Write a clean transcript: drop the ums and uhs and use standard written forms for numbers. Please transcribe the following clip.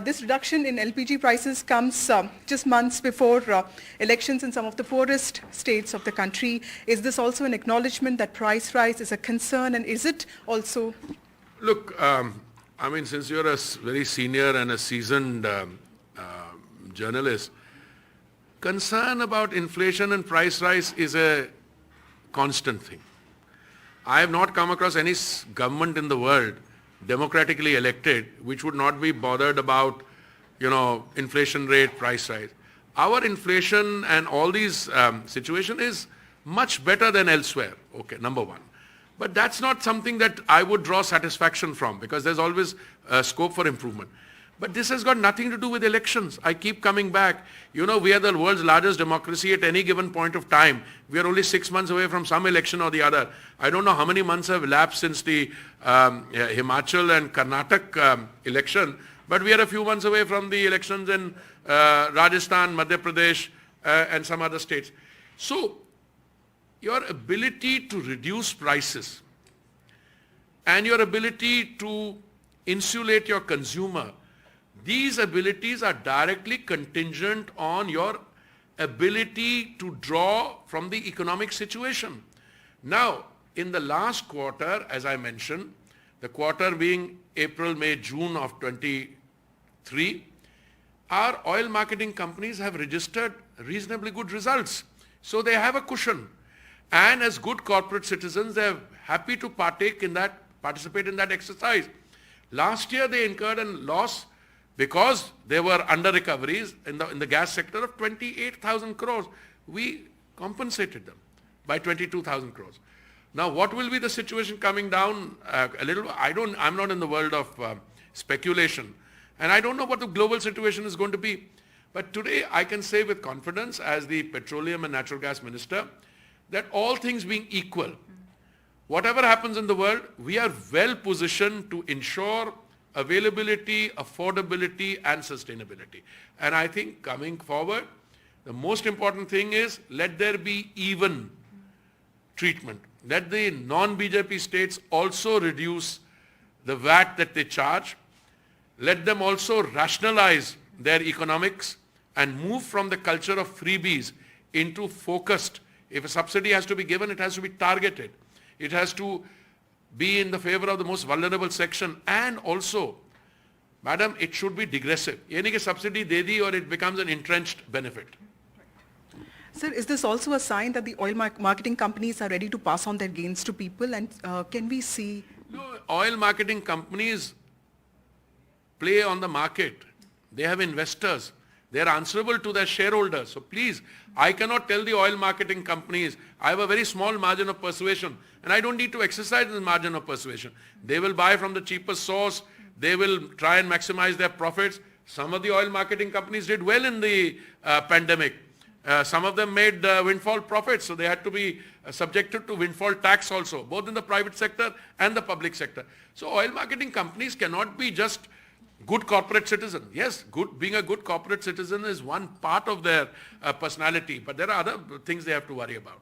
this reduction in LPG prices comes just months before elections in some of the poorest states of the country. Is this also an acknowledgement that price rise is a concern, and is it also? Look, I mean, since you're a very senior and a seasoned journalist, concern about inflation and price rise is a constant thing. I have not come across any government in the world democratically elected which would not be bothered about, inflation rate, price rise. Our inflation and all these situation is much better than elsewhere. Okay, number one. But that's not something that I would draw satisfaction from, because there's always scope for improvement. But this has got nothing to do with elections. I keep coming back. We are the world's largest democracy at any given point of time. We are only 6 months away from some election or the other. I don't know how many months have elapsed since the Himachal and Karnataka election, but we are a few months away from the elections in Rajasthan, Madhya Pradesh, and some other states. So, your ability to reduce prices and your ability to insulate your consumer, these abilities are directly contingent on your ability to draw from the economic situation. Now, in the last quarter, as I mentioned, the quarter being April, May, June of 23, our oil marketing companies have registered reasonably good results. So they have a cushion. And as good corporate citizens, they are happy to participate in that exercise. Last year, they incurred a loss because there were under recoveries in the gas sector of 28,000 crores. We compensated them by 22,000 crores. Now, what will be the situation coming down a little? I'm not in the world of speculation, and I don't know what the global situation is going to be. But today, I can say with confidence, as the Petroleum and Natural Gas Minister, that all things being equal, whatever happens in the world, we are well positioned to ensure availability, affordability, and sustainability. And I think coming forward, the most important thing is let there be even treatment. Let the non-BJP states also reduce the VAT that they charge. Let them also rationalize their economics and move from the culture of freebies into focused. If a subsidy has to be given, it has to be targeted. It has to be in the favor of the most vulnerable section, and also, madam, it should be digressive. Yani ke subsidy de di or it becomes an entrenched benefit. Sir, is this also a sign that the oil marketing companies are ready to pass on their gains to people, and can we see? No, oil marketing companies play on the market. They have investors. They are answerable to their shareholders. So please, I cannot tell the oil marketing companies, I have a very small margin of persuasion, and I don't need to exercise the margin of persuasion. They will buy from the cheapest source. They will try and maximize their profits. Some of the oil marketing companies did well in the pandemic. Some of them made windfall profits, so they had to be subjected to windfall tax also, both in the private sector and the public sector. So oil marketing companies cannot be just good corporate citizen. Yes, being a good corporate citizen is one part of their personality, but there are other things they have to worry about.